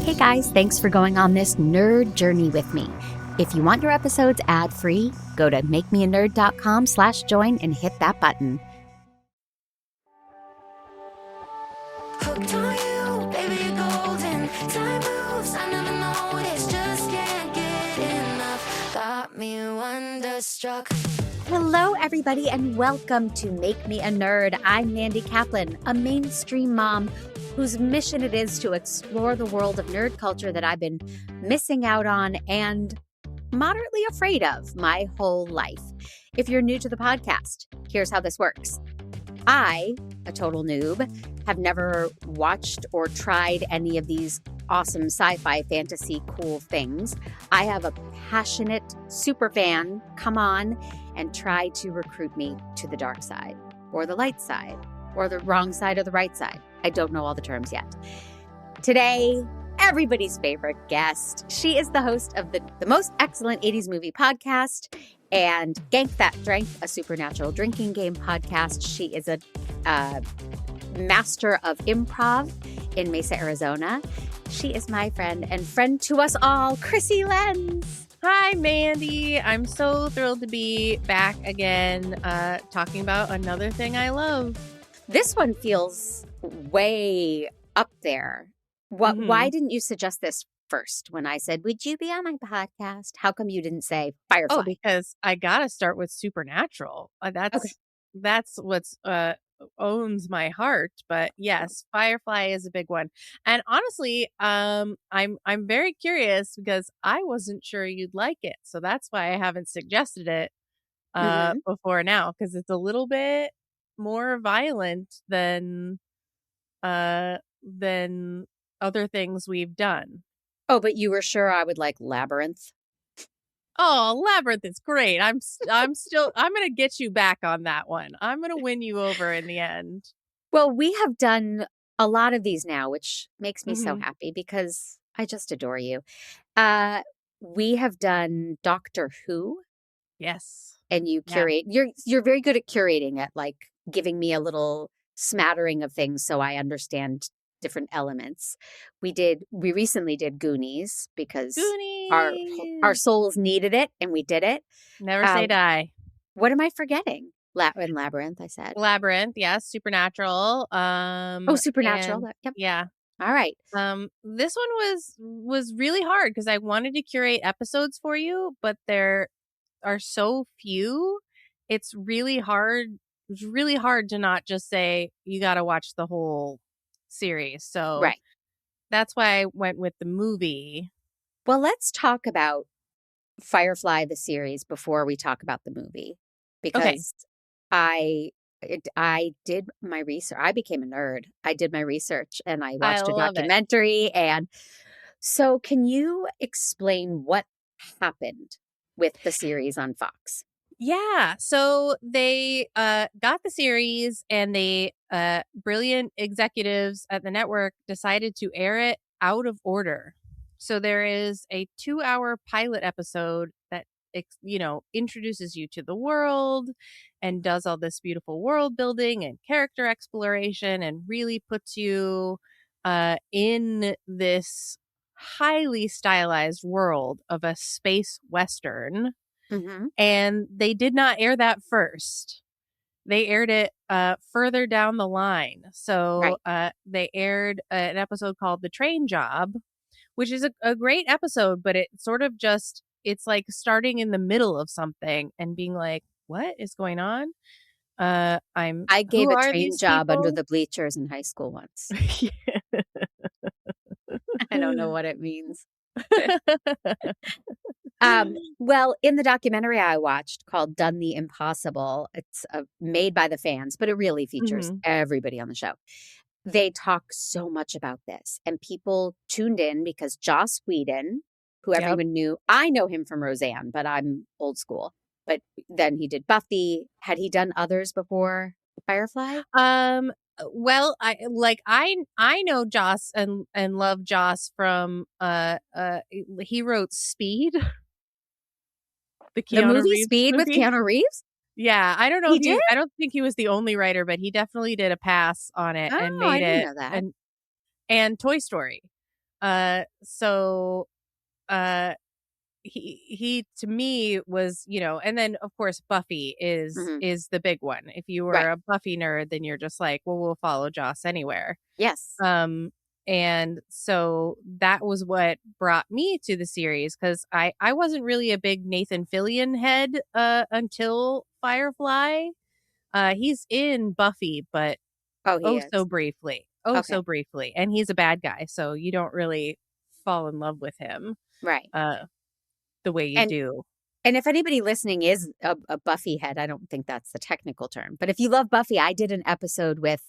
Hey guys, thanks for going on this nerd journey with me. If you want your episodes ad-free, go to makemeanerd.com/join and hit that button. Hooked on you, baby, you're golden. Time moves, I never noticed. Just can't get enough. Got me wonderstruck. Hello, everybody, and welcome to Make Me a Nerd. I'm Mandy Kaplan, a mainstream mom whose mission it is to explore the world of nerd culture that I've been missing out on and moderately afraid of my whole life. If you're new to the podcast, here's how this works. I, a total noob, have never watched or tried any of these awesome sci-fi fantasy cool things. I have a passionate super fan come on and try to recruit me to the dark side or the light side or the wrong side or the right side. I don't know all the terms yet. Today, everybody's favorite guest. She is the host of the most excellent 80s movie podcast and Gank That Drank, a supernatural drinking game podcast. She is a master of improv in Mesa, Arizona. She is my friend and friend to us all, Krissy Lenz. Hi, Mandy. I'm so thrilled to be back again, talking about another thing I love. This one feels way up there. Why didn't you suggest this first when I said, would you be on my podcast? How come you didn't say Firefly? Oh, because I got to start with Supernatural. That's what's owns my heart. But yes, Firefly is a big one. And honestly, I'm very curious because I wasn't sure you'd like it. So that's why I haven't suggested it before now, because it's a little bit more violent than other things we've done. Oh, but you were sure I would like Labyrinth? Oh, Labyrinth is great. I'm going to get you back on that one. I'm going to win you over in the end. Well, we have done a lot of these now, which makes me so happy because I just adore you. We have done Doctor Who. Yes. And you curate. Yeah. You're very good at curating it, like giving me a little smattering of things so I understand different elements. We recently did Goonies because our souls needed it and we did it. Never say die. What am I forgetting? Labyrinth, I said. Labyrinth, yes. Supernatural. Supernatural. Yep. Yeah. All right. This one was really hard because I wanted to curate episodes for you, but there are so few. It's really hard to not just say you got to watch the whole series. So right. That's why I went with the movie. Well, let's talk about Firefly the series before we talk about the movie, because I did my research. I became a nerd. I did my research and I watched a documentary. And so can you explain what happened with the series on Fox? Yeah. So they got the series and they brilliant executives at the network decided to air it out of order. So there is a 2-hour pilot episode that, introduces you to the world and does all this beautiful world building and character exploration and really puts you in this highly stylized world of a space Western. Mm-hmm. And they did not air that first. They aired it further down the line. So they aired an episode called The Train Job, which is a great episode, but it sort of it's like starting in the middle of something and being like, what is going on? I gave a train job under the bleachers in high school once. I don't know what it means. Well, in the documentary I watched called Done the Impossible, it's made by the fans, but it really features everybody on the show. They talk so much about this and people tuned in because Joss Whedon, who everyone knew, I know him from Roseanne, but I'm old school. But then he did Buffy. Had he done others before Firefly? Well, I know Joss and love Joss from he wrote Speed. The movie Speed with Keanu Reeves? Yeah, I don't know. I don't think he was the only writer, but he definitely did a pass on it and made I didn't know that. And Toy Story. So uh he to me was, and then of course Buffy Mhm. is the big one. If you were Right. a Buffy nerd, then you're just like, well, we'll follow Joss anywhere. Yes. Um, and so that was what brought me to the series, because I wasn't really a big Nathan Fillion head until Firefly. He's in Buffy, but Oh, he oh so is. briefly. Oh Okay. so briefly. And he's a bad guy, so you don't really fall in love with him Right. uh the way you And do. and if anybody listening is a Buffy head, I don't think that's the technical term. But if you love Buffy, I did an episode with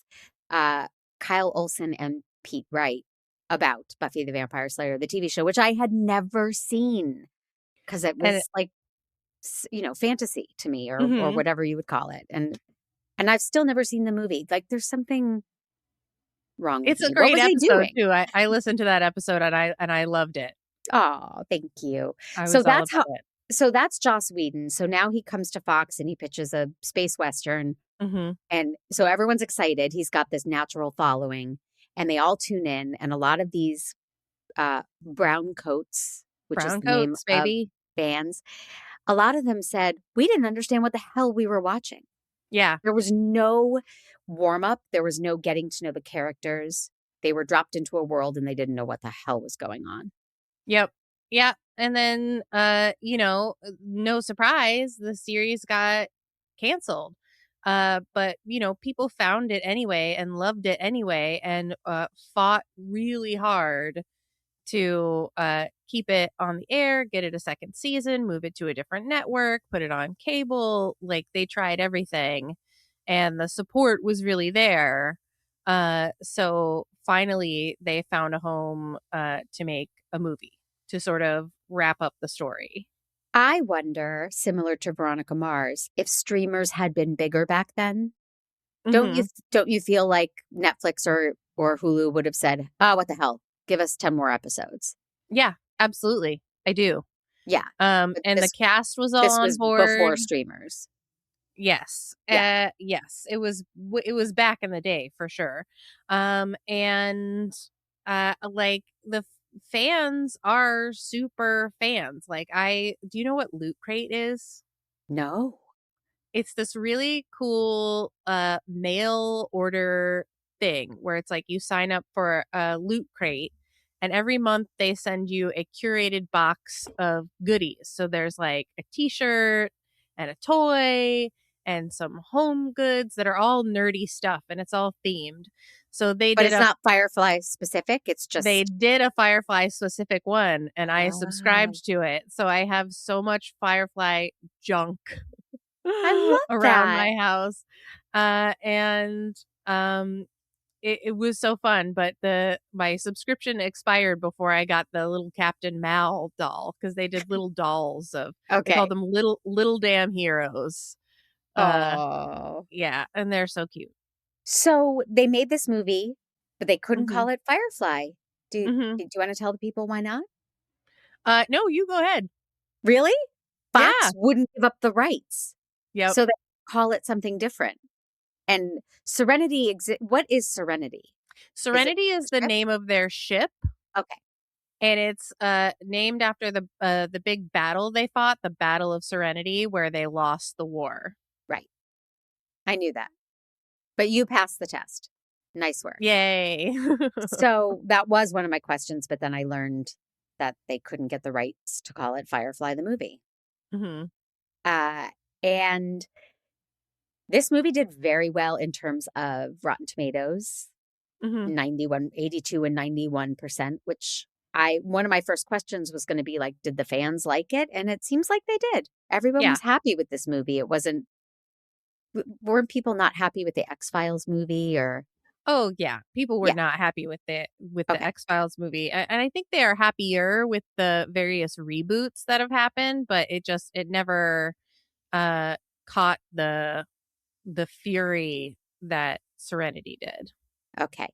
uh, Kyle Olson and Pete Wright about Buffy the Vampire Slayer, the TV show, which I had never seen because it And was like, fantasy to me, or mhm. whatever you would call it. And I've still never seen the movie. Like, there's something wrong with It's a me. What great was I episode doing? too. I listened to that episode and I loved it. Oh, thank you. I So was all that's about how. it. So that's Joss Whedon. So now he comes to Fox and he pitches a space western. Mhm. And so everyone's excited. He's got this natural following, and they all tune in. And a lot of these Browncoats, which is the name Browncoats, of baby. bands, a lot of them said, we didn't understand what the hell we were watching. Yeah. There was no warm up, there was no getting to know the characters. They were dropped into a world and they didn't know what the hell was going on. Yep. Yeah. And then no surprise, the series got canceled. But people found it anyway and loved it anyway, and fought really hard to keep it on the air, get it a second season, move it to a different network, put it on cable. Like, they tried everything, and the support was really there. So finally they found a home to make a movie to sort of wrap up the story. I wonder, similar to Veronica Mars, if streamers had been bigger back then. Hmm. Don't you feel like Netflix or Hulu would have said, "Oh, what the hell? Give us 10 more episodes." Yeah, absolutely. I do. Yeah. But And the cast was all this on was board. before streamers. Yes. Yeah. Yes. It was back in the day for sure. And like fans are super fans. Like, do you know what Loot Crate is? No. It's this really cool mail order thing where it's like you sign up for a Loot Crate, and every month they send you a curated box of goodies. So there's like a t-shirt and a toy and some home goods that are all nerdy stuff, and it's all themed. So But it's not Firefly specific. It's they just did a Firefly specific one, and I Oh, subscribed to it. So I have so much Firefly junk I love around that. my house. And it was so fun, but my subscription expired before I got the little Captain Mal doll, because they did little dolls they call Okay. them little damn heroes. Uh Oh. yeah, and they're so cute. So they made this movie, but they couldn't Mhm. call it Firefly. Mhm. Do you want to tell the people why not? No, you go ahead. Really? Fox Yeah. wouldn't give up the rights. Yep. So they call it something different. And what is Serenity? Is it Serenity is a the ship? name of their ship, Okay, and it's named after the big battle they fought, the Battle of Serenity, where they lost the war. right. I knew that. But you passed the test. Nice work. Yay. So that was one of my questions, but then I learned that they couldn't get the rights to call it Firefly the movie. Mhm. Uh, and this movie did very well in terms of Rotten Tomatoes, Mhm. 82 and 91%, which one of my first questions was going to be like, did the fans like it? And it seems like they did. Everyone Yeah. was happy with this movie. Weren't people not happy with the X-Files movie or? Oh yeah, people were Yeah. not happy with the Okay. X-Files movie, and I think they are happier with the various reboots that have happened, but it never uh caught the fury that Serenity did. Okay.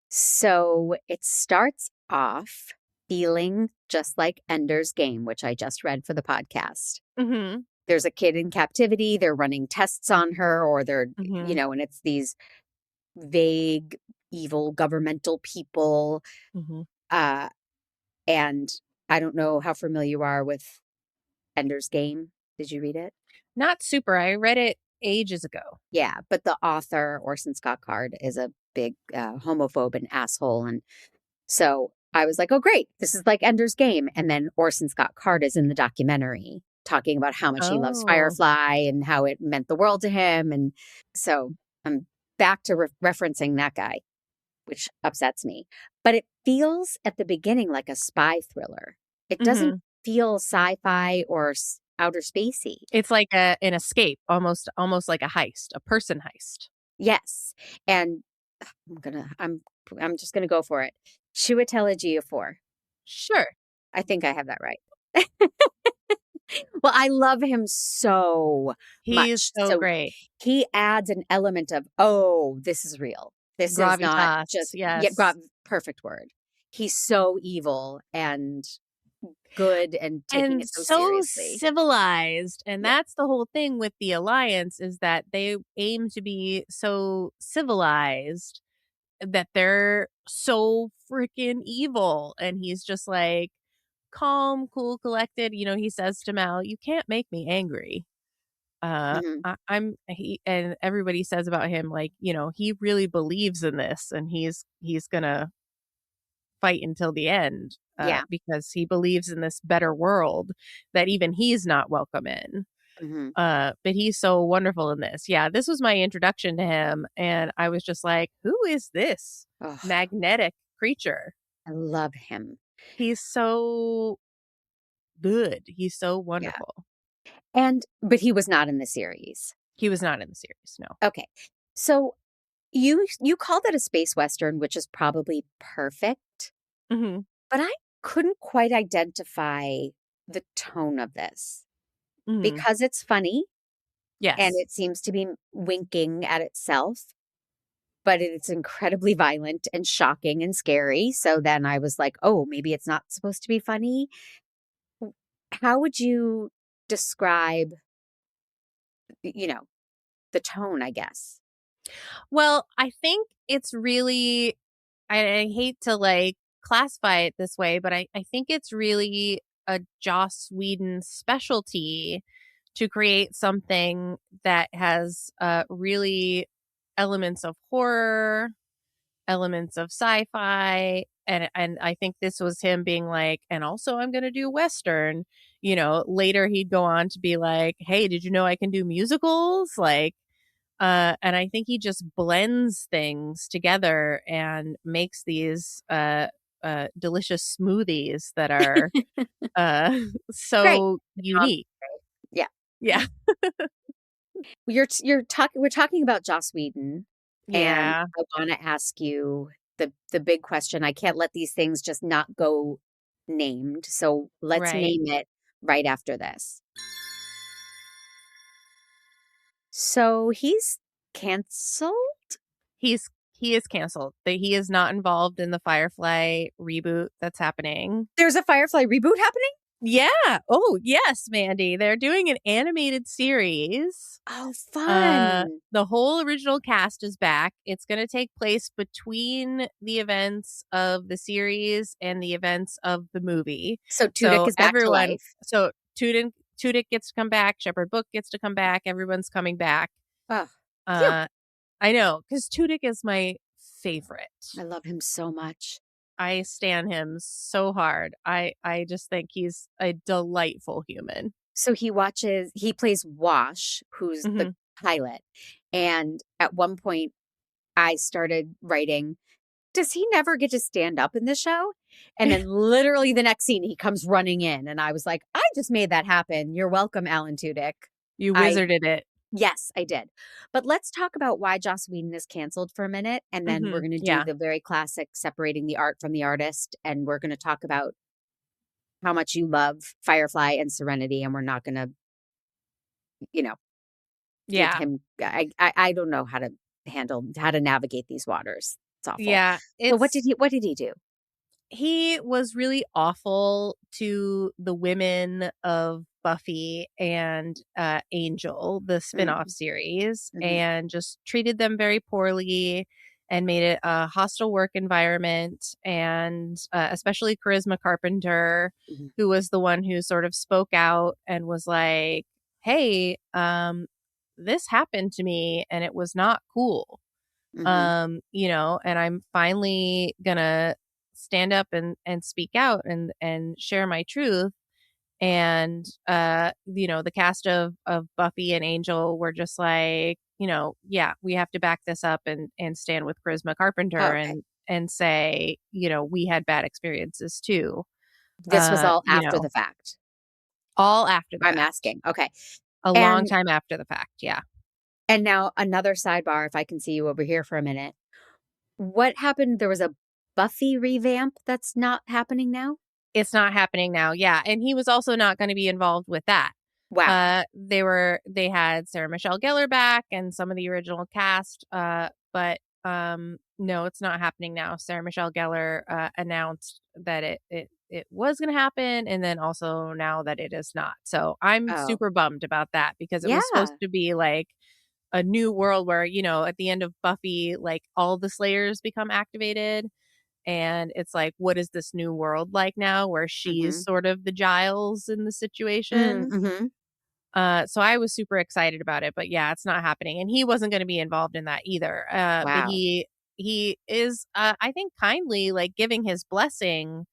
So it starts off feeling just like Ender's Game, which I just read for the podcast. Mhm. There's a kid in captivity. They're running tests on her, or Mhm. and it's these vague, evil governmental people. Mhm. Uh, and I don't know how familiar you are with Ender's Game. Did you read it? Not super. I read it ages ago. Yeah, but the author, Orson Scott Card, is a big homophobe and asshole. And so I was like, oh, great. This is like Ender's Game. And then Orson Scott Card is in the documentary talking about how much he loves Oh. Firefly and how it meant the world to him. And so I'm back to referencing that guy, which upsets me. But it feels at the beginning like a spy thriller. It doesn't feel sci-fi or outer spacey. It's like an escape, almost like a heist, a person heist. Yes. And I'm just gonna go for it. Chiwetel Ejiofor. Sure. I think I have that right. Well, I love him so He's much. so great. He adds an element of, oh, this is real. This is not Gravitas, just yes. perfect word. He's so evil and good and taking And it so so seriously. civilized. And Yeah. that's the whole thing with the Alliance, is that they aim to be so civilized that they're so freaking evil. And he's just like calm, cool, collected. You know, he says to Mal, "You can't make me angry." Mhm. And everybody says about him, like, you know, he really believes in this, and he's gonna fight until the end, Yeah. because he believes in this better world that even he's not welcome in. Mhm. But he's so wonderful in this. Yeah, this was my introduction to him, and I was just like, who is this Oh, magnetic creature? I love him. He's so good. He's so Yeah. wonderful. But he was not in the series. He was not in the series, no. Okay. So you called it a space western, which is probably perfect, Mhm. but I couldn't quite identify the tone of this Mhm. because it's funny and Yes. it seems to be winking at itself, but it's incredibly violent and shocking and scary. So then I was like, oh, maybe it's not supposed to be funny. How would you describe, you know, the tone, I guess? Well, I think it's really, I hate to like classify it this way, but I think it's really a Joss Whedon specialty to create something that has really elements of horror, elements of sci-fi, and I think this was him being like, and also I'm going to do Western. You know, later he'd go on to be like, hey, did you know I can do musicals? Like, and I think he just blends things together and makes these delicious smoothies that are Great. so unique. Yeah. Yeah. We're talking about Joss Whedon, and Yeah. I want to ask you the big question. I can't let these things just not go named. So let's Right. name it right after this. So he's canceled? He is canceled. He is not involved in the Firefly reboot that's happening. There's a Firefly reboot happening? Yeah. Oh, yes, Mandy. They're doing an animated series. Oh, fun. The whole original cast is back. It's going to take place between the events of the series and the events of the movie. So Tudyk is back to life. So Tudyk gets to come back. Shepherd Book gets to come back. Everyone's coming back. Oh, phew. I know, because Tudyk is my favorite. I love him so much. I stan him so hard. I just think he's a delightful human. So he plays Wash, who's the pilot. And at one point, I started writing, does he never get to stand up in the show? And then literally the next scene, he comes running in. And I was like, I just made that happen. You're welcome, Alan Tudyk. You wizarded it. Yes, I did. But let's talk about why Joss Whedon is canceled for a minute. And then we're going to do the very classic separating the art from the artist. And we're going to talk about how much you love Firefly and Serenity. And we're not going to, give him, I don't know how to navigate these waters. It's awful. Yeah. So what did he do? He was really awful to the women of Buffy and Angel, the spinoff series, and just treated them very poorly and made it a hostile work environment. And especially Charisma Carpenter, Mhm. who was the one who sort of spoke out and was like, hey, this happened to me and it was not cool. Mhm. And I'm finally gonna stand up and speak out and share my truth. And the cast of Buffy and Angel were just like, yeah, we have to back this up and stand with Charisma Oh, Carpenter okay. and say, we had bad experiences too. This was all You after know, the fact. all after the I'm fact. asking. Okay. A long And time after the fact, yeah. now another sidebar, if I can see you over here for a minute. What happened? There was a Buffy revamp that's not happening now? It's not happening now, yeah, and he was also not gonna be involved with that. Wow. They had Sarah Michelle Gellar back and some of the original cast, but no, it's not happening now. Sarah Michelle Gellar announced that it was going to happen, and then also now that it is not. So I'm Oh. super bummed about that because it was supposed Yeah. to be like a new world where at the end of Buffy, like all the Slayers become activated. And it's like, what is this new world like now where she's Mhm. sort of the Giles in the situation? Mhm. So I was super excited about it, but yeah, it's not happening. And he wasn't going to be involved in that either. But Wow. he is, I think, kindly like giving his blessing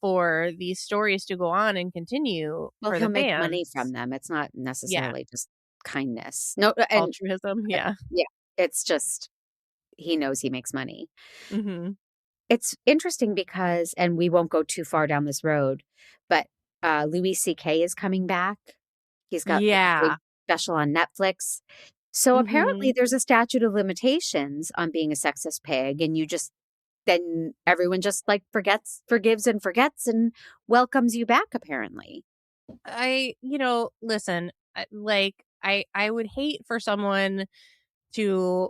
for these stories to go on and continue Well, for he'll the make money fans. from them. It's not Yeah, necessarily just kindness. No, and altruism. Yeah. yeah, it's just he knows he makes money. Hmm. It's interesting because, and we won't go too far down this road, but Louis C.K. is coming back. He's got the big Yeah. special on Netflix. So apparently Hmm. there's a statute of limitations on being a sexist pig, and then everyone just like forgives and forgets and welcomes you back, apparently. Listen, I would hate for someone to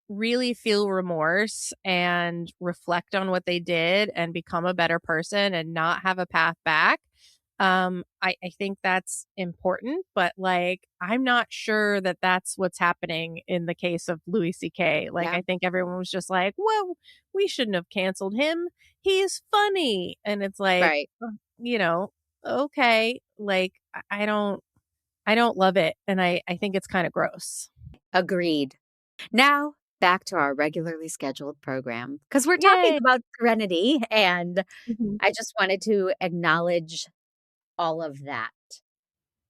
really feel remorse and reflect on what they did and become a better person and not have a path back. I think that's important, but like, I'm not sure that that's what's happening in the case of Louis C.K. Like, Yeah, I think everyone was just like, well, we shouldn't have canceled him. He's funny. And it's like, right. you know, okay. Like, I don't love it. And I think it's kind of gross. Agreed. Now, back to our regularly scheduled program because we're talking Yay. about Serenity, and Mhm. I just wanted to acknowledge all of that.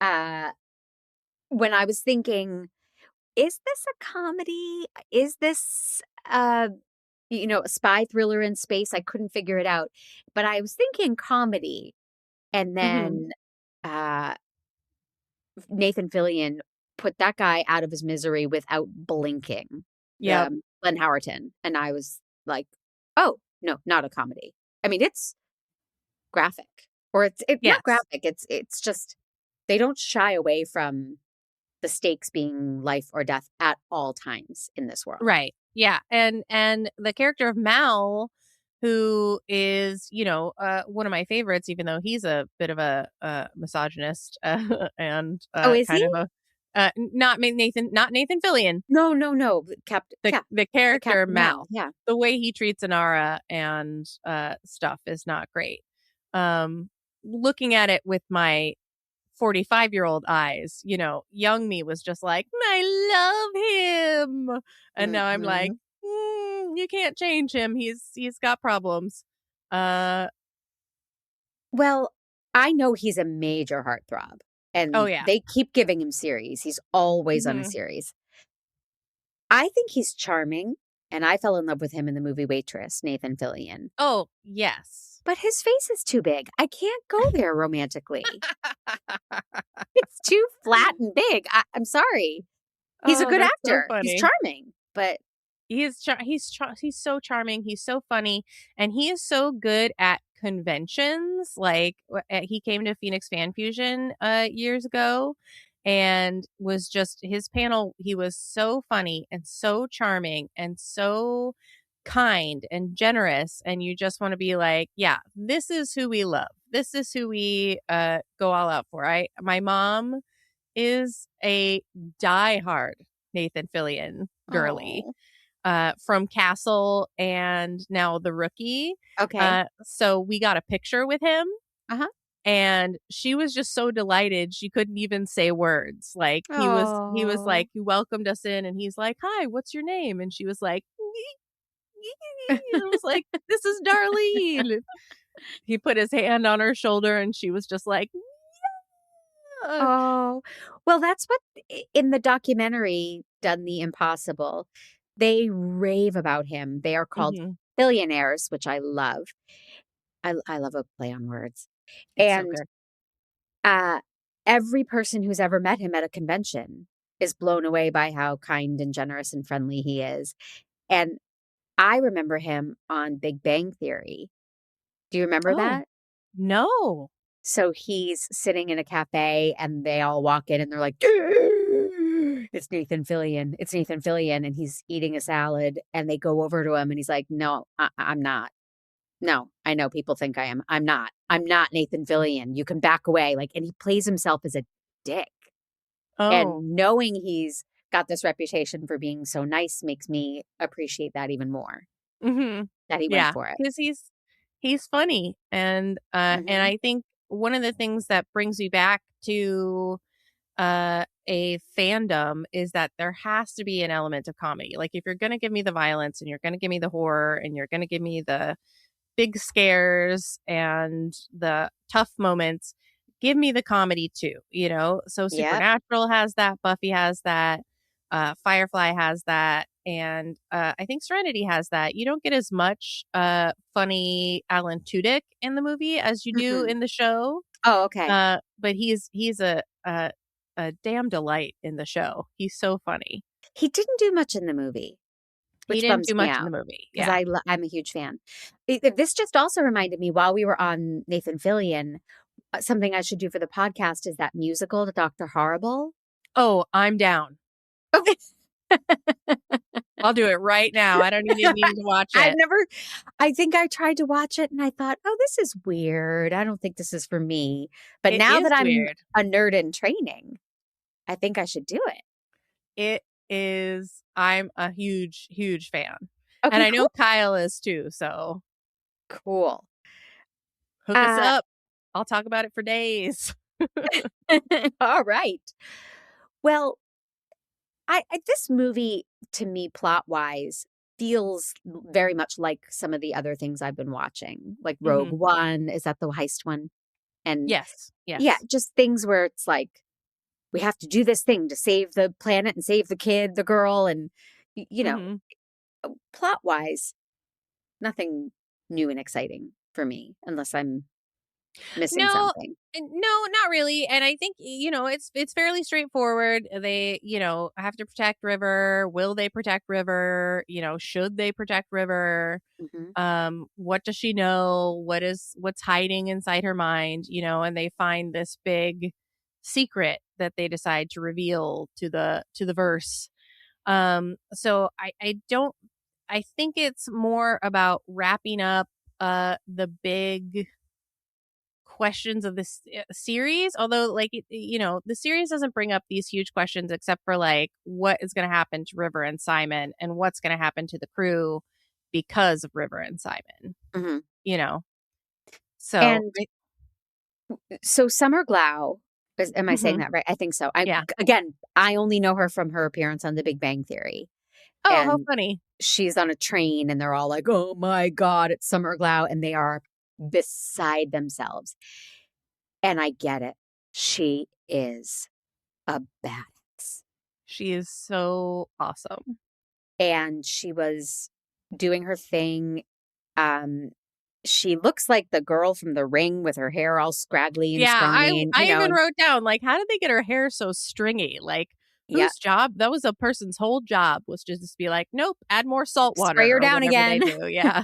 Uh, when I was thinking, is this a comedy? Is this, a spy thriller in space? I couldn't figure it out. But I was thinking comedy. And Mhm. then uh, Nathan Fillion put that guy out of his misery without blinking, Yep. Glenn Howerton. And I was like, oh, no, not a comedy. I mean, it's graphic. Or it's not Yes. graphic. It's just they don't shy away from the stakes being life or death at all times in this world. Right. Yeah. And the character of Mal, who is, one of my favorites, even though he's a bit of a, misogynist and Oh, is kind he? of a not Nathan Fillion, No, no, no. Yeah, the the character Captain Mal. Mal. Yeah. The way he treats Inara and stuff is not great. Um, Looking at it with my 45-year-old eyes, young me was just like, I love him. And now I'm like, Mhm. you can't change him. He's got problems. Uh Well, I know he's a major heartthrob, oh and yeah. they keep giving him series. He's always on a Hmm. series. I think he's charming, and I fell in love with him in the movie Waitress, Nathan Fillion. Oh, yes. But his face is too big. I can't go there romantically. It's too flat and big. I'm sorry. He's a Oh, good that's so actor. He's funny. charming, but He's so charming. He's so funny, and he is so good at conventions. Like he came to Phoenix Fan Fusion years ago, and was just his panel. He was so funny and so charming and so kind and generous, and you just want to be like, yeah, this is who we love. This is who we go all out for. My mom is a diehard Nathan Fillion girly. oh, from Castle and now The Rookie. Okay. So we got a picture with him. Uh-huh. And she was just so delighted she couldn't even say words. Like he was like, he welcomed us in and he's like, "Hi, what's your name?" And she was like, and I was like, "This is Darlene." He put his hand on her shoulder and she was just like, "Yeah." Oh, well, that's what in the documentary Done the Impossible, they rave about him. They are called Mhm. billionaires, which I love. I love a play on words. It's so And good. uh, every person who's ever met him at a convention is blown away by how kind and generous and friendly he is. And I remember him on Big Bang Theory. Do you remember Oh, that? no. So he's sitting in a cafe and they all walk in and they're like, it's Nathan Fillion. It's Nathan Fillion. And he's eating a salad and they go over to him and he's like, no, I'm not. No, I know people think I am. I'm not. I'm not Nathan Fillion. You can back away. Like, and he plays himself as a dick. Oh. And knowing he's got this reputation for being so nice makes me appreciate that even more, Mhm. that he went Yeah, for it. because he's funny, and Hmm. I think one of the things that brings me back to a fandom is that there has to be an element of comedy. Like if you're gonna give me the violence and you're gonna give me the horror and you're gonna give me the big scares and the tough moments, give me the comedy too, you know? So Yep. Supernatural has that, Buffy has that, Firefly has that, and I think Serenity has that. You don't get as much funny Alan Tudyk in the movie as you do Mm-mm. in the show. Oh, okay. But he's a damn delight in the show. He's so funny. He didn't do much in the movie, He which didn't bums do me much in the out movie. because Yeah. I'm a huge fan. This just also reminded me while we were on Nathan Fillion, something I should do for the podcast is that musical, The Dr. Horrible. Oh, I'm down. I'll do it right now. I don't even need to watch I've it. never, I think I tried to watch it and I thought, oh, this is weird. I don't think this is for me. But It now is that I'm weird. a nerd in training, I think I should do it. It is. I'm a huge, huge fan. And Okay, I know cool. Kyle is too. So Cool. hook us Uh, up. I'll talk about it for days. all right. Well, this movie to me plot wise feels very much like some of the other things I've been watching, like Rogue Hmm. One. Is that the heist one? And Yes. yeah, Yes. just things where it's like we have to do this thing to save the planet and save the kid, the girl, and you know, Hmm. plot wise, nothing new and exciting for me, unless I'm missing No, something. no, not really. And I think it's fairly straightforward. They have to protect River. Will they protect River? Should they protect River? Hmm. What does she know? What's hiding inside her mind? And they find this big secret that they decide to reveal to the verse. So I don't. I think it's more about wrapping up the big questions of this series, although like the series doesn't bring up these huge questions except for like what is going to happen to River and Simon and what's going to happen to the crew because of River and Simon, Hmm. you know so And so Summer Glau, am I saying Mhm. that right? I think so. Yeah. Again, I only know her from her appearance on The Big Bang Theory. Oh, how And funny. she's on a train and they're all like, oh my God, it's Summer Glau. And they are beside themselves. And I get it. She is a badass. She is so awesome. And she was doing her thing. Um, she looks like the girl from The Ring with her hair all scraggly and Yeah, scrawny and, I even and wrote down like how did they get her hair so stringy? Like yeah, whose job? That was a person's whole job was just to be like, nope, add more salt spray water her or down whatever they again. do. Yeah.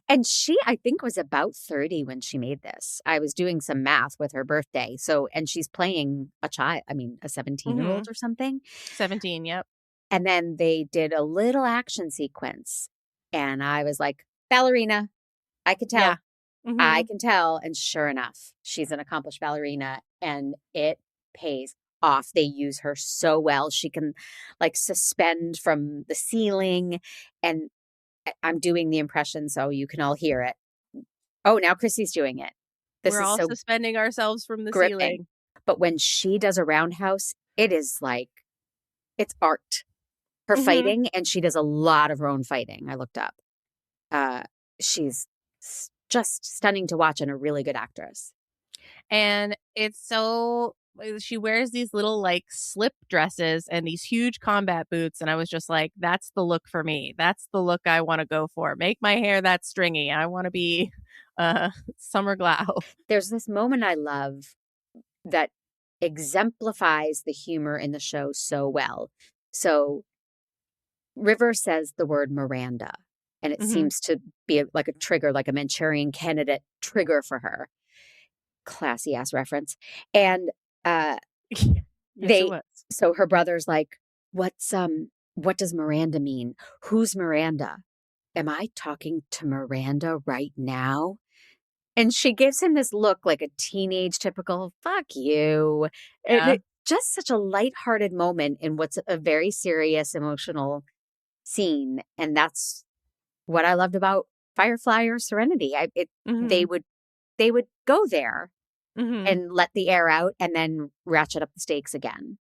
And she, I think, was about 30 when she made this. I was doing some math with her birthday. So, and she's playing a child, I mean, a 17-year-old Mhm. or something. 17, yep. And then they did a little action sequence. And I was like, ballerina. I could Yeah. tell. I Mhm. can tell. And sure enough, she's an accomplished ballerina and it pays. off. They use her so well. She can like suspend from the ceiling, and I'm doing the impression so you can all hear it. Oh, now Krissy's doing it. This We're is all so suspending ourselves from the gripping. ceiling. But when she does a roundhouse, it is like, it's art. Her Mhm. fighting, and she does a lot of her own fighting. I looked up. She's just stunning to watch and a really good actress. And it's so, she wears these little like slip dresses and these huge combat boots. And I was just like, that's the look for me. That's the look I want to go for. Make my hair that stringy. I want to be Summer Glau. There's this moment I love that exemplifies the humor in the show so well. So River says the word Miranda, and it Mhm. seems to be like a trigger, like a Manchurian candidate trigger for her. Classy ass reference. And Yes, it was. so her brother's like, what does Miranda mean? Who's Miranda? Am I talking to Miranda right now? And she gives him this look like a teenage typical fuck you. Yeah. Just such a lighthearted moment in what's a very serious emotional scene. And that's what I loved about Firefly or Serenity. They Mhm. would go there Mhm. and let the air out and then ratchet up the stakes again.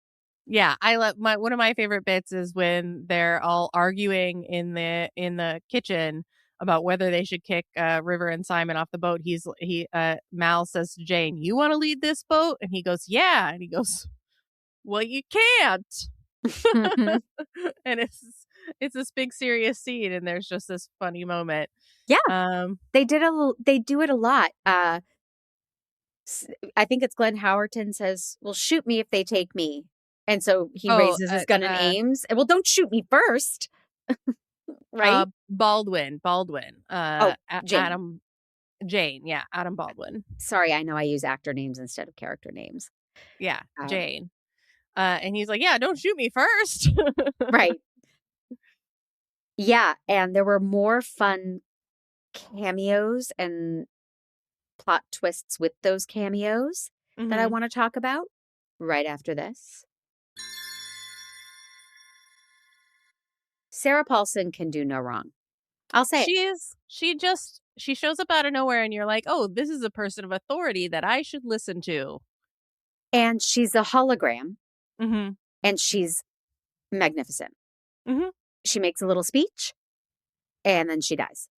Yeah, I love one of my favorite bits is when they're all arguing in the kitchen about whether they should kick River and Simon off the boat. Mal says to Jane, "You want to lead this boat?" And he goes, "Yeah." And he goes, "Well, you can't." And it's this big serious scene, and there's just this funny moment. Yeah, Um, they do it a lot. I think it's Glenn Howerton says, "Well, shoot me if they take me." And so he oh, raises his gun and aims. And well, don't shoot me first. Right? Baldwin, Oh, Jane. Jane, yeah, Adam Baldwin. Sorry, I know I use actor names instead of character names. Yeah, Um, Jane. And he's like, "Yeah, don't shoot me first." right. Yeah, and there were more fun cameos and plot twists with those cameos that I Mhm. want to talk about right after this. Sarah Paulson can do no wrong. I'll say it. She shows up out of nowhere and you're like, "Oh, this is a person of authority that I should listen to." And she's a hologram, Mhm. and she's magnificent. Mhm. She makes a little speech, and then she dies.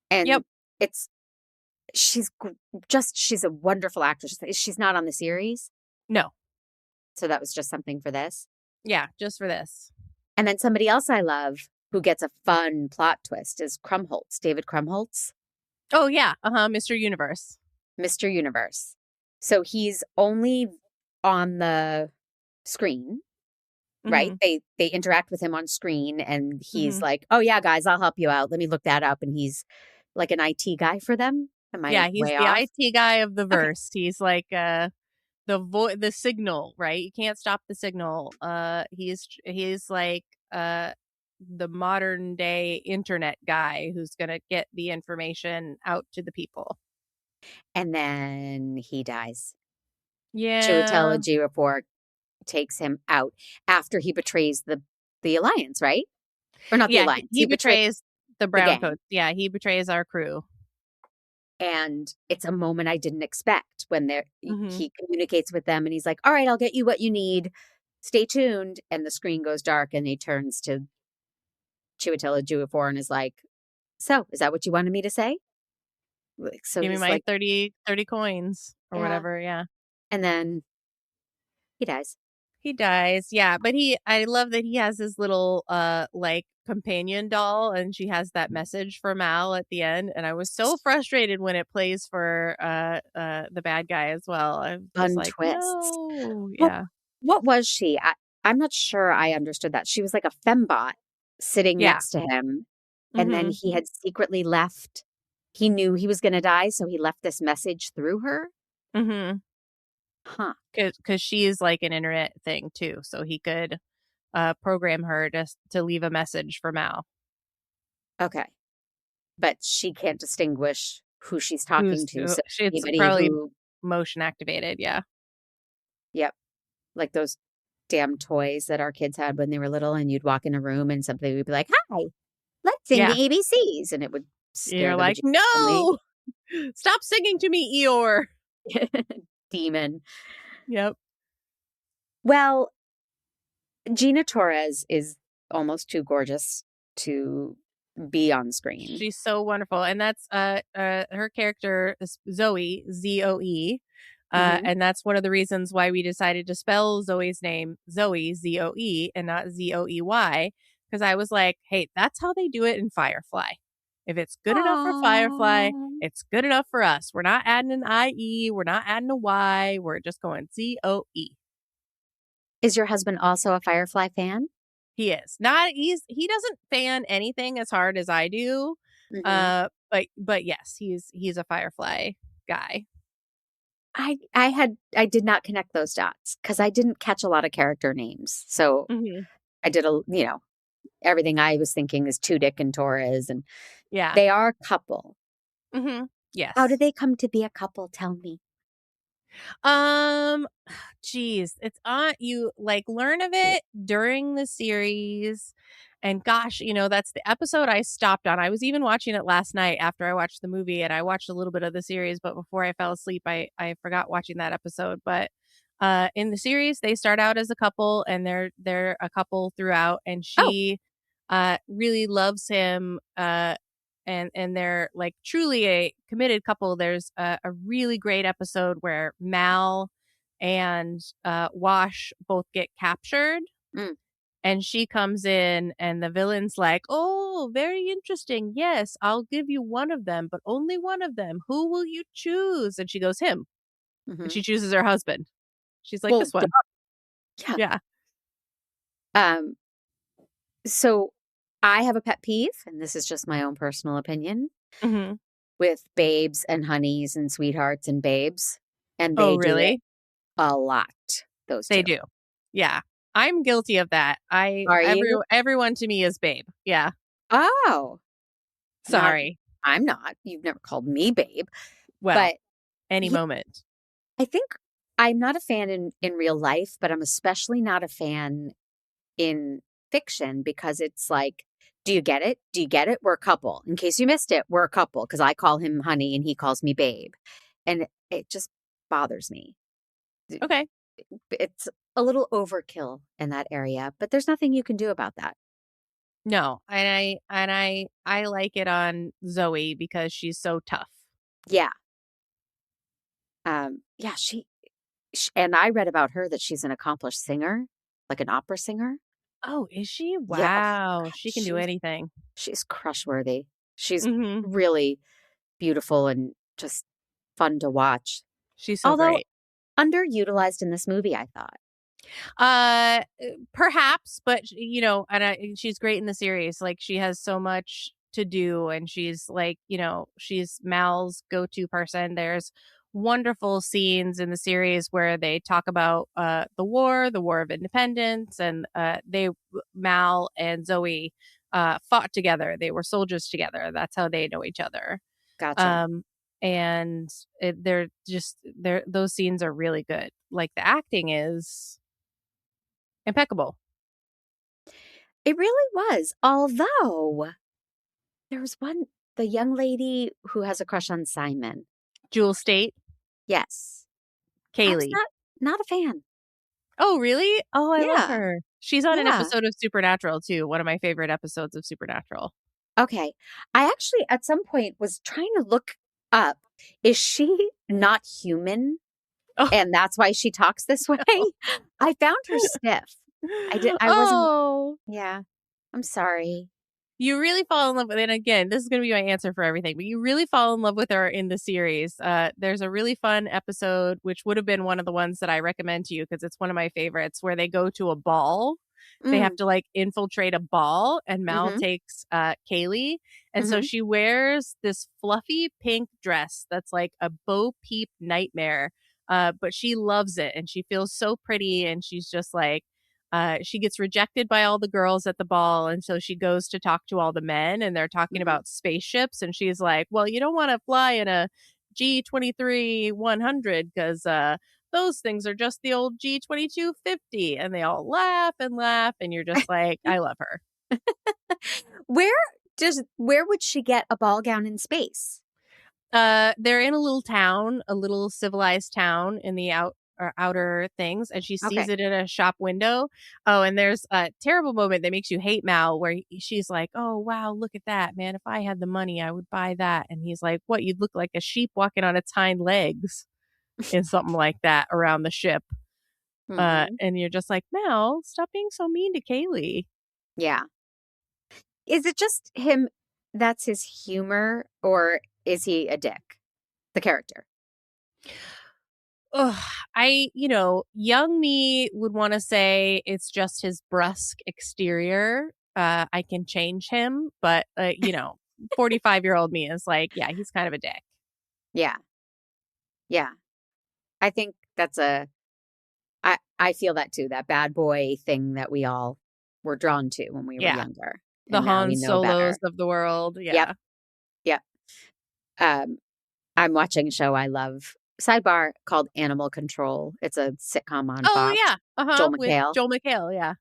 And Yep. it's she's she's a wonderful actress. She's not on the series, No. so that was just something for this. Yeah, just for this. And then somebody else I love who gets a fun plot twist is David Krumholtz, Oh, yeah. Mr. Universe. Mr. Universe. So he's only on the screen, right? Mhm. They interact with him on screen, and he's Mhm. like, "Oh yeah, guys, I'll help you out. Let me look that up." And he's like an IT guy for them. Am I Yeah, he's way the off? IT guy of the Okay. verse. He's like the signal, right? You can't stop the signal. He's like the modern day internet guy who's going to get the information out to the people. And then he dies. Yeah. Chiwetel Ejiofor takes him out after he betrays the alliance, right? Or not the Yeah, alliance. he He betrays betrays the the gang. Browncoats. Yeah, he betrays our crew. And it's a moment I didn't expect when Mhm. he communicates with them and he's like, "All right, I'll get you what you need. Stay tuned." And the screen goes dark and he turns to Chiwetel Ejiofor and is like, "So, is that what you wanted me to say?" So Give me he's my like, 30 coins or "Yeah." whatever, yeah. And then he dies. He dies, yeah, but I love that he has his little, like, companion doll, and she has that message for Mal at the end, and I was so frustrated when it plays for, the bad guy as well. I'm just Fun like, twists. "No." What Yeah. what was she? I'm not sure I understood that. She was like a fembot sitting Yeah. next to him, and then Mhm. he had secretly left. He knew he was gonna die, so he left this message through her? Mhm. Huh, Because she is like an internet thing too, so he could, program her to leave a message for Mal, okay. But she can't distinguish who she's talking to, so it's anybody probably who motion activated, yeah. yep, like those damn toys that our kids had when they were little, and you'd walk in a room and somebody would be like, "Hi, let's sing the Yeah. ABCs," and it would You're scare the like, bejesus out of me. no, stop singing to me, Eeyore. Demon. Yep. Well, Gina Torres is almost too gorgeous to be on screen. She's so wonderful. And that's her character is Zoe, Zoe. Mhm. And that's one of the reasons why we decided to spell Zoe's name Zoe, Zoe, and not Zoey. Because I was like, hey, that's how they do it in Firefly. If it's good enough for Firefly, Aw. it's good enough for us. We're not adding an IE. We're not adding a Y. We're just going Zoe. Is your husband also a Firefly fan? He is he doesn't fan anything as hard as I do. Mhm. But yes, he's a Firefly guy. I did not connect those dots because I didn't catch a lot of character names. So Mm-hmm. I did everything I was thinking is Tudyk and Torres, and Yeah. they are a couple. Mm-hmm. Yes. How did they come to be a couple? Tell me. Geez, it's on you like learn of it during the series. And gosh, that's the episode I stopped on. I was even watching it last night after I watched the movie, and I watched a little bit of the series, but before I fell asleep, I forgot watching that episode. But in the series, they start out as a couple, and they're a couple throughout, and Oh. she really loves him, and they're like truly a committed couple. There's a really great episode where Mal and Wash both get captured. Mm. And she comes in, and the villain's like, oh, very interesting. Yes, I'll give you one of them, but only one of them. Who will you choose? And she goes, him. And she Mhm. chooses her husband. She's like, Well, this one. yeah. Yeah. So I have a pet peeve, and this is just my own personal opinion, Mm-hmm. with babes and honeys and sweethearts and babes. And Oh, they do it really? a lot, those They two. do. Yeah. I'm guilty of that. Are you? Everyone to me is babe. Yeah. Oh, Sorry. I'm not. You've never called me babe. Well, But any yeah, moment. I think I'm not a fan in real life, but I'm especially not a fan in fiction because it's like, do you get it? Do you get it? We're a couple. In case you missed it, we're a couple because I call him honey and he calls me babe. And it just bothers me. Okay. It's a little overkill in that area, but there's nothing you can do about that. No, and I like it on Zoe because she's so tough. Yeah. Yeah, and I read about her that she's an accomplished singer, like an opera singer. Oh, is she? Yeah. Oh, Wow, God, she can do anything. she's crushworthy. She's Mm-hmm. really beautiful and just fun to watch. She's so Although great. underutilized in this movie, I thought. Uh, perhaps, but she's great in the series. Like she has so much to do, and she's like, she's Mal's go-to person. There's wonderful scenes in the series where they talk about the war of independence, and Mal and Zoe fought together. They were soldiers together. That's how they know each other. Gotcha. And those scenes are really good. Like the acting is impeccable. It really was. Although there was the young lady who has a crush on Simon. Jewel State, Yes. I was Kaylee. not a fan. Oh, really? Oh, I love Yeah. her. She's on an Yeah. episode of Supernatural too. One of my favorite episodes of Supernatural. Okay. I actually, at some point, was trying to look up, is she not human? Oh. And that's why she talks this way? I found her stiff. I wasn't. Yeah. I'm sorry. You really fall in love with, and again, this is going to be my answer for everything, but you really fall in love with her in the series. There's a really fun episode, which would have been one of the ones that I recommend to you because it's one of my favorites, where they go to a ball. They have to like infiltrate a ball, and Mal Mhm. takes Kaylee. And so Mhm. she wears this fluffy pink dress that's like a Bo Peep nightmare. But she loves it, and she feels so pretty, and she's just like, she gets rejected by all the girls at the ball, and so she goes to talk to all the men, and they're talking Mhm. about spaceships, and she's like, well, you don't want to fly in a G-23-100 because those things are just the old G2250. And they all laugh, and you're just like, I love her. Where would she get a ball gown in space? They're in a little town, a little civilized town in the outer things, and she sees it in a shop window. Oh, and there's a terrible moment that makes you hate Mal, where she's like, "Oh wow, look at that, man! If I had the money, I would buy that." And he's like, "What? You'd look like a sheep walking on its hind legs in something like that around the ship." And you're just like, Mal, stop being so mean to Kaylee. Yeah. Is it just him? That's his humor, or is he a dick? The character. Ugh, young me would want to say it's just his brusque exterior. I can change him, but 45-year-old me is like, yeah, he's kind of a dick. Yeah. Yeah. I think that's I feel that too, that bad boy thing that we all were drawn to when we were younger. The Han Solos of the world. Yeah. Yep. I'm watching a show I love, sidebar, called Animal Control. It's a sitcom on Fox. Yeah. Joel McHale. Joel McHale, yeah.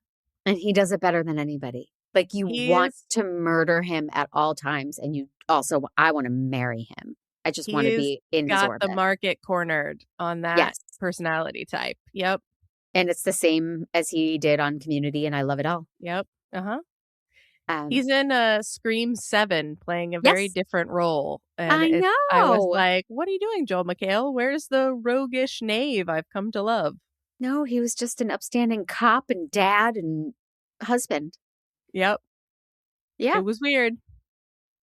And he does it better than anybody. Like, you want to murder him at all times, and I want to marry him. I just want to be in his orbit. Got the market cornered on that personality type. Yep. And it's the same as he did on Community, and I love it all. Yep. He's in Scream 7 playing a very different role. And I know. I was like, what are you doing, Joel McHale? Where's the roguish knave I've come to love? No, he was just an upstanding cop and dad and husband. Yep. Yeah. It was weird.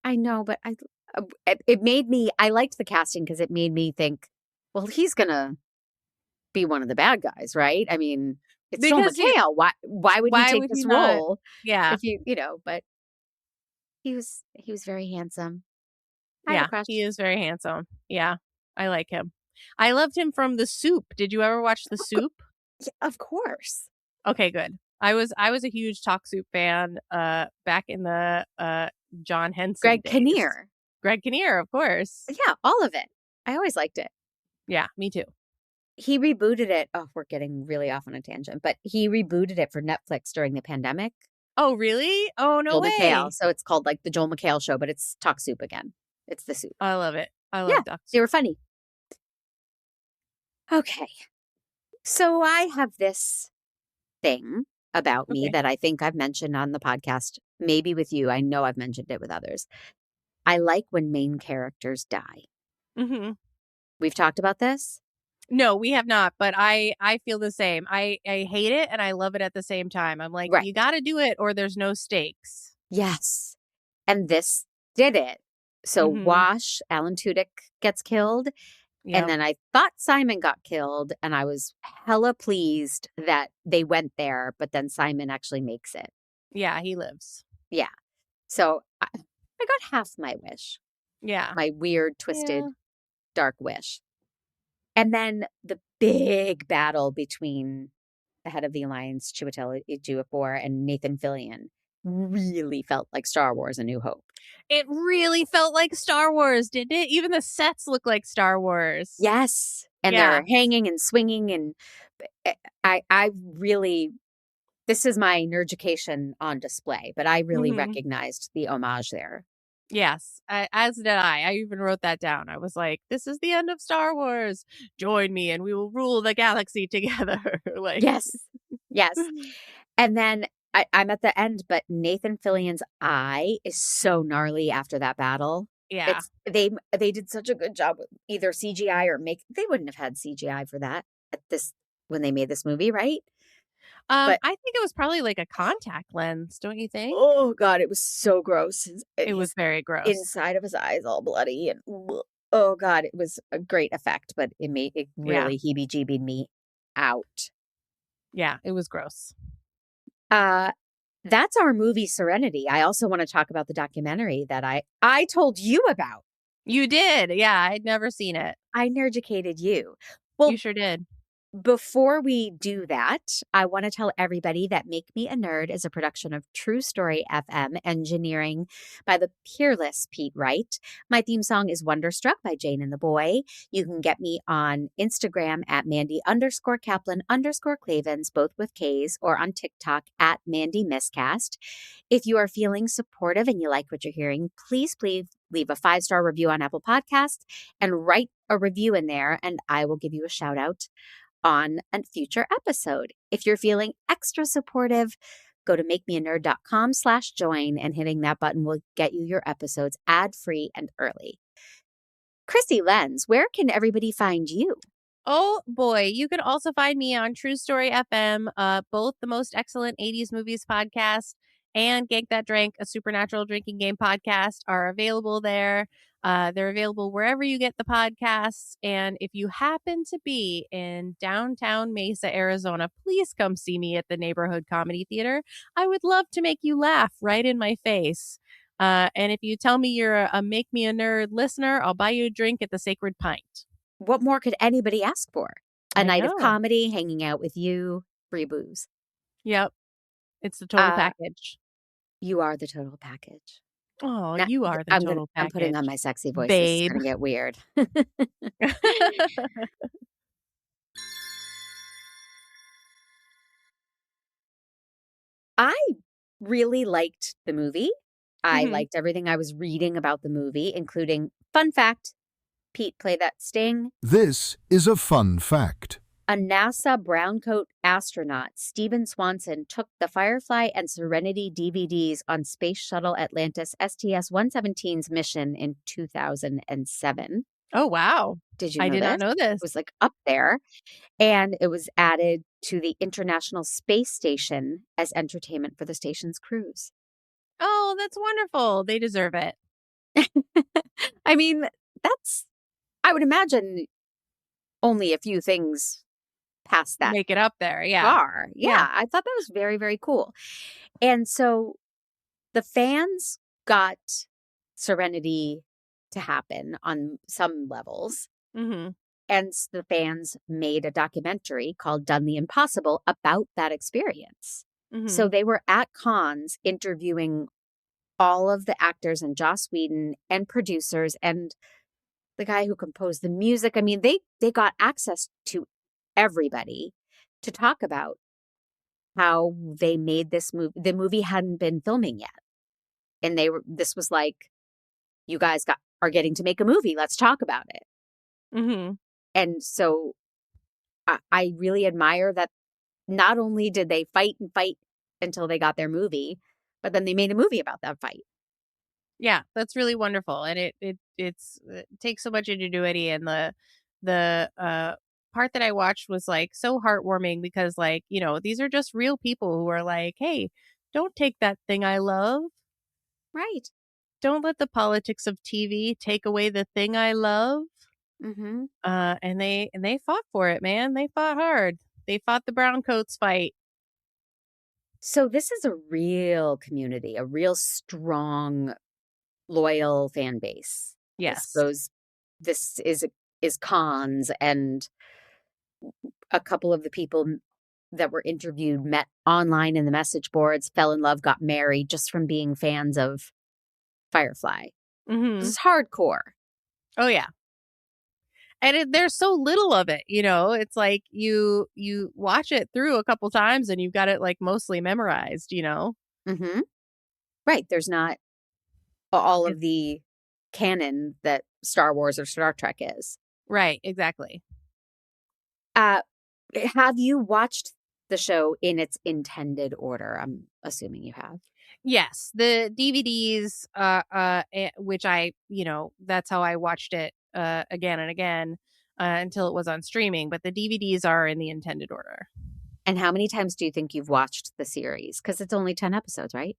I know, but it made me, I liked the casting because it made me think, well, he's going to be one of the bad guys, right? I mean, it's Joel McHale. Why would he take this role? Yeah. If but he was very handsome. He is very handsome. Yeah. I like him. I loved him from The Soup. Did you ever watch The Soup? Yeah, of course. Okay, good. I was a huge Talk Soup fan back in the John Henson Greg days. Kinnear. Greg Kinnear, of course. Yeah, all of it. I always liked it. Yeah, me too. He rebooted it. Oh, we're getting really off on a tangent, but he rebooted it for Netflix during the pandemic. Oh, really? Oh, no way. McHale. So it's called like the Joel McHale Show, but it's Talk Soup again. It's The Soup. I love it. I love Talk Soup. They were funny. Okay. So I have this thing about me that I think I've mentioned on the podcast, maybe with you. I know I've mentioned it with others. I like when main characters die. Mm-hmm. We've talked about this? No, we have not, but I feel the same. I hate it and I love it at the same time. I'm like, you got to do it or there's no stakes. Yes. And this did it. So Wash, Alan Tudyk gets killed. Yep. And then I thought Simon got killed and I was hella pleased that they went there, but then Simon actually makes it. Yeah, he lives. Yeah. So I got half my wish. Yeah. My weird, twisted, dark wish. And then the big battle between the head of the Alliance, Chiwetel Ejiofor, and Nathan Fillion really felt like Star Wars: A New Hope. It really felt like Star Wars, didn't it? Even the sets look like Star Wars. Yes. And they're hanging and swinging. And I really, this is my nerdication on display, but I really recognized the homage there. Yes, as did I. I even wrote that down. I was like, this is the end of Star Wars. Join me and we will rule the galaxy together. Yes. And then I'm at the end, but Nathan Fillion's eye is so gnarly after that battle. Yeah. They did such a good job with either CGI or they wouldn't have had CGI for that when they made this movie, right? I think it was probably like a contact lens, don't you think? Oh God, it was so gross. It was very gross. Inside of his eyes all bloody and oh God, it was a great effect, but it really heebie-jeebied me out. Yeah, it was gross. That's our movie Serenity. I also want to talk about the documentary that I told you about. You did. Yeah, I'd never seen it. I nerdicated you. Well, you sure did. Before we do that, I want to tell everybody that Make Me a Nerd is a production of True Story FM, engineering by the peerless Pete Wright. My theme song is Wonderstruck by Jane and the Boy. You can get me on Instagram at Mandy_Kaplan_Clavens, both with K's, or on TikTok at Mandy Miscast. If you are feeling supportive and you like what you're hearing, please leave a 5-star review on Apple Podcasts and write a review in there, and I will give you a shout out on a future episode. If you're feeling extra supportive, go to makemeanerd.com/join, and hitting that button will get you your episodes ad-free and early. Krissy Lenz, where can everybody find you? Oh boy, you can also find me on True Story FM, both the most excellent 80s movies podcast and Gank That Drank, a supernatural drinking game podcast, are available there. They're available wherever you get the podcasts. And if you happen to be in downtown Mesa, Arizona, please come see me at the Neighborhood Comedy Theater. I would love to make you laugh right in my face. And if you tell me you're a Make Me a Nerd listener, I'll buy you a drink at the Sacred Pint. What more could anybody ask for? A night of know. comedy, hanging out with you, free booze. Yep. It's the total package. You are the total package. Oh, Now, you are the total package. I'm putting on my sexy voice. Babe. It's going to get weird. I really liked the movie. I liked everything I was reading about the movie, including, fun fact, Pete played that Sting. This is a fun fact. A NASA Browncoat astronaut, Stephen Swanson, took the Firefly and Serenity DVDs on Space Shuttle Atlantis STS-117's mission in 2007. Oh, wow. Did you know I did this? not know this. It was like up there. And it was added to the International Space Station as entertainment for the station's crews. Oh, that's wonderful. They deserve it. I mean, I would imagine only a few things past that Make it up there. Yeah. bar. Yeah, I thought that was very, very cool. And so the fans got Serenity to happen on some levels. Mm-hmm. And the fans made a documentary called Done the Impossible about that experience. Mm-hmm. So they were at cons interviewing all of the actors and Joss Whedon and producers and the guy who composed the music. I mean, they got access to everybody to talk about how they made this movie. The movie hadn't been filming yet. And this was like, you guys are getting to make a movie. Let's talk about it. Mm-hmm. And so I really admire that not only did they fight and fight until they got their movie, but then they made a movie about that fight. Yeah, that's really wonderful. And it takes so much ingenuity, and the part that I watched was like so heartwarming because, like, you know, these are just real people who are like, hey, don't take that thing I love. Right. Don't let the politics of TV take away the thing I love. Mm-hmm. And they fought for it, man. They fought hard. They fought the Browncoats fight. So this is a real community, a real strong, loyal fan base. Yes. This is cons, and a couple of the people that were interviewed met online in the message boards, fell in love, got married just from being fans of Firefly. Mm-hmm. This is hardcore. Oh yeah. And there's so little of it, you know. It's like you watch it through a couple times and you've got it like mostly memorized, you know. Mm-hmm. Right. There's not all of the canon that Star Wars or Star Trek is. Right. Exactly. Have you watched the show in its intended order? I'm assuming you have. Yes, the DVDs, which I, you know, that's how I watched it again and again until it was on streaming. But the DVDs are in the intended order. And how many times do you think you've watched the series? Because it's only 10 episodes, right?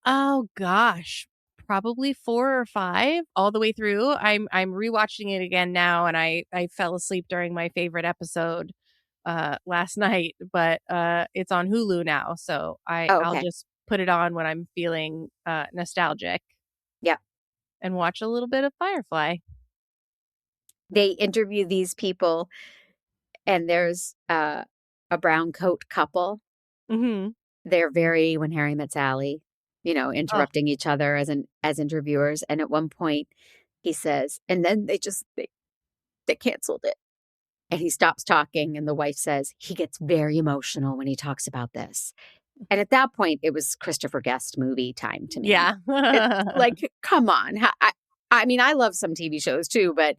Oh gosh, probably 4 or 5 all the way through. I'm rewatching it again now, and I fell asleep during my favorite episode last night, but it's on Hulu now, so I'll just put it on when I'm feeling nostalgic. Yeah. And watch a little bit of Firefly. They interview these people And there's a brown coat couple. Mm-hmm. They're very When Harry Met Sally, Oh, interrupting each other as interviewers. And at one point he says, and then they canceled it. And he stops talking, and the wife says, he gets very emotional when he talks about this. And at that point, it was Christopher Guest movie time to me. yeah. It's like, come on. I mean, I love some TV shows too, but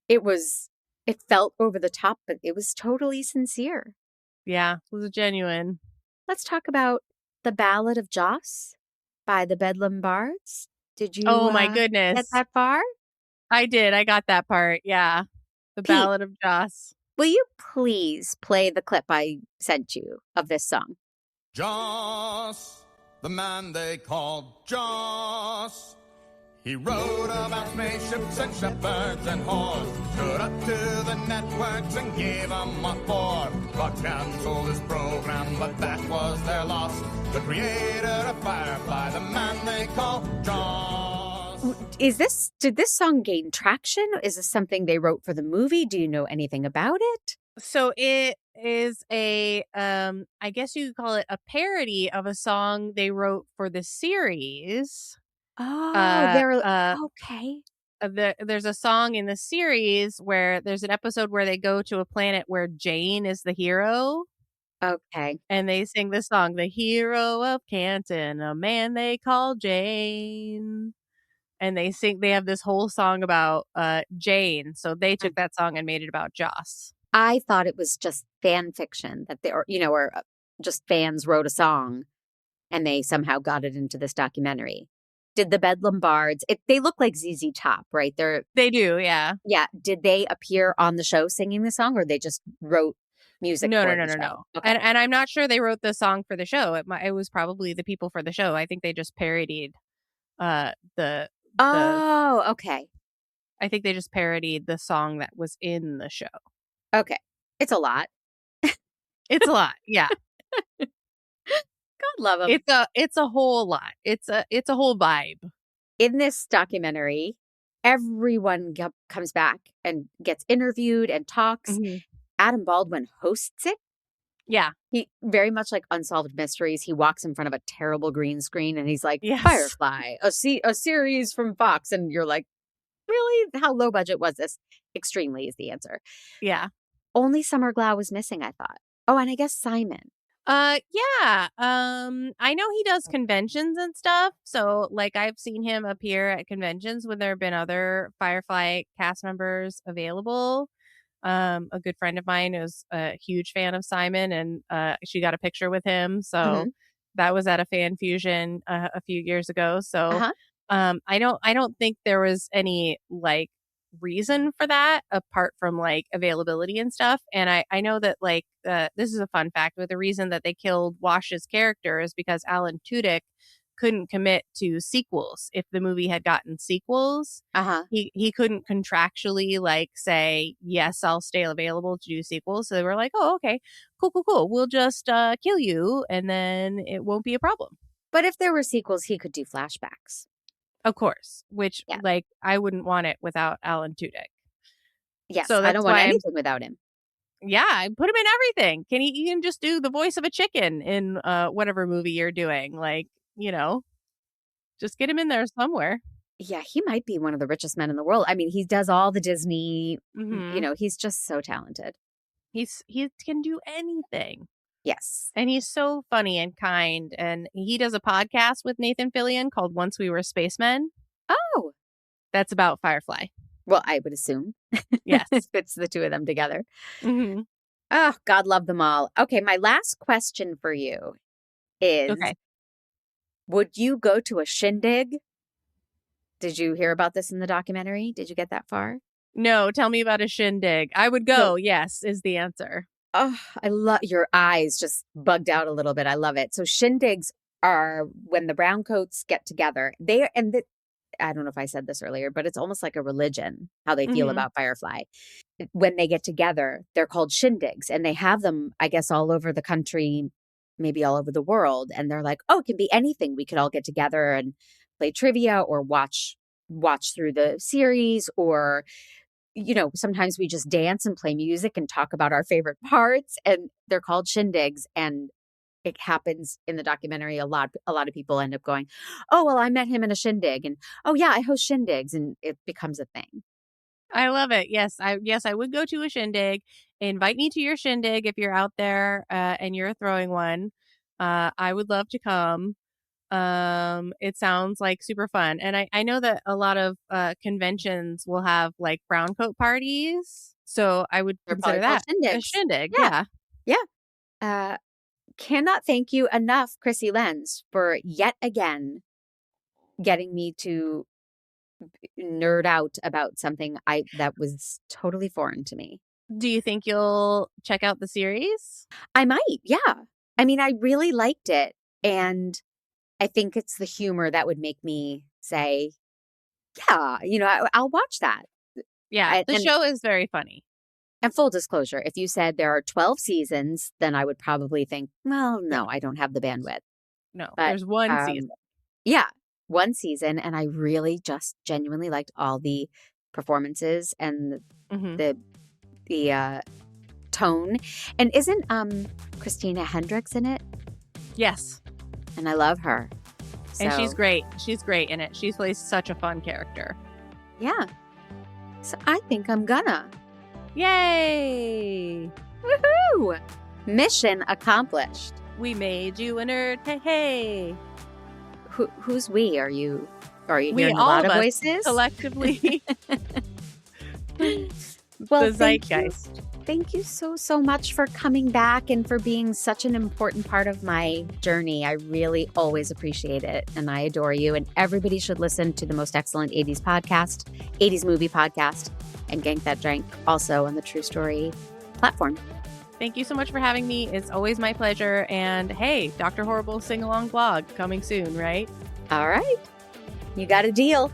it felt over the top, but it was totally sincere. Yeah, it was genuine. Let's talk about The Ballad of Joss by the Bedlam Bards. Did you Oh my goodness. get that far? I did. I got that part. Yeah. The Pete, Ballad of Joss. will you please play the clip I sent you of this song? Joss, the man they called Joss. He wrote about spaceships and shepherds and whores. Stood up to the networks and gave them what for. Fox canceled his program, but that was their loss. The creator of Firefly, the man they call Joss. Did this song gain traction? Is this something they wrote for the movie? Do you know anything about it? So it is I guess you could call it a parody of a song they wrote for the series. Oh, okay. There's a song in the series where there's an episode where they go to a planet where Jane is the hero. Okay. And they sing this song, The Hero of Canton, a man they call Jane. And they have this whole song about Jane. So they took that song and made it about Joss. I thought it was just fan fiction that or just fans wrote a song and they somehow got it into this documentary. Did the Bedlam Bards, they look like ZZ Top, right? They do, yeah. Yeah. Did they appear on the show singing the song, or they just wrote music? No. Okay. And I'm not sure they wrote the song for the show. It was probably the people for the show. I think they just parodied Oh, okay. I think they just parodied the song that was in the show. Okay. It's a lot. It's a lot. Yeah. God love them. It's a whole lot. It's a whole vibe. In this documentary, everyone comes back and gets interviewed and talks. Mm-hmm. Adam Baldwin hosts it. Yeah. He very much like Unsolved Mysteries. He walks in front of a terrible green screen and he's like, Yes. Firefly, a series from Fox. And you're like, really? How low budget was this? Extremely is the answer. Yeah. Only Summer Glau was missing, I thought. Oh, and I guess Simon. Yeah. I know he does conventions and stuff. So like I've seen him appear at conventions when there have been other Firefly cast members available. A good friend of mine is a huge fan of Simon, and she got a picture with him. So that was at a fan fusion a few years ago. So I don't think there was any like reason for that apart from like availability and stuff. And I know that like this is a fun fact, but the reason that they killed Wash's character is because Alan Tudyk couldn't commit to sequels. If the movie had gotten sequels, he couldn't contractually like say, yes, I'll stay available to do sequels. So they were like, oh, okay, cool. We'll just kill you and then it won't be a problem. But if there were sequels, he could do flashbacks. Of course, which like I wouldn't want it without Alan Tudyk. Yes, so I don't want anything without him. Yeah, I put him in everything. You can just do the voice of a chicken in whatever movie you're doing. Like, just get him in there somewhere. Yeah, he might be one of the richest men in the world. I mean, he does all the Disney, he's just so talented. He can do anything. Yes. And he's so funny and kind. And he does a podcast with Nathan Fillion called Once We Were Spacemen. Oh. That's about Firefly. Well, I would assume. Yes. It's the two of them together. Mm-hmm. Oh, God love them all. Okay, my last question for you is, would you go to a shindig? Did you hear about this in the documentary? Did you get that far? No, tell me about a shindig. I would go, yes, is the answer. Oh, I love your eyes just bugged out a little bit. I love it. So shindigs are when the Browncoats get together. I don't know if I said this earlier, but it's almost like a religion, how they feel about Firefly. When they get together, they're called shindigs, and they have them, I guess, all over the country, maybe all over the world. And they're like, oh, it can be anything. We could all get together and play trivia or watch through the series or, sometimes we just dance and play music and talk about our favorite parts, and they're called Shindigs. And it happens in the documentary a lot. A lot of people end up going, oh, well, I met him in a shindig, and oh yeah, I host Shindigs, and it becomes a thing. I love it. Yes, I would go to a shindig. Invite me to your shindig if you're out there and you're throwing one. I would love to come. It sounds like super fun. And I know that a lot of conventions will have like brown coat parties. So I would They're consider probably that called a Shindigs. shindig. Yeah. Yeah. Cannot thank you enough, Krissy Lenz, for yet again getting me to nerd out about something that was totally foreign to me. Do you think you'll check out the series? I might, yeah. I mean, I really liked it, and I think it's the humor that would make me say, yeah, I'll watch that. Yeah, the show is very funny. And full disclosure, if you said there are 12 seasons, then I would probably think, well, no, I don't have the bandwidth. No, But, there's one season. Yeah, one season. And I really just genuinely liked all the performances and the tone. And isn't Christina Hendricks in it? Yes. And I love her. And she's great. She's great in it. She plays such a fun character. Yeah. So I think I'm gonna. Yay! Woohoo! Mission accomplished. We made you a nerd. Hey, hey. Who's we? Are you hearing a all lot of us voices? Collectively. Well, the zeitgeist. Thank you so much for coming back and for being such an important part of my journey. I really always appreciate it, and I adore you. And everybody should listen to the Most Excellent 80s podcast, 80s movie podcast, and Gank That Drank also on the True Story platform. Thank you so much for having me. It's always my pleasure. And hey, Dr. Horrible sing-along blog coming soon, right? All right. You got a deal.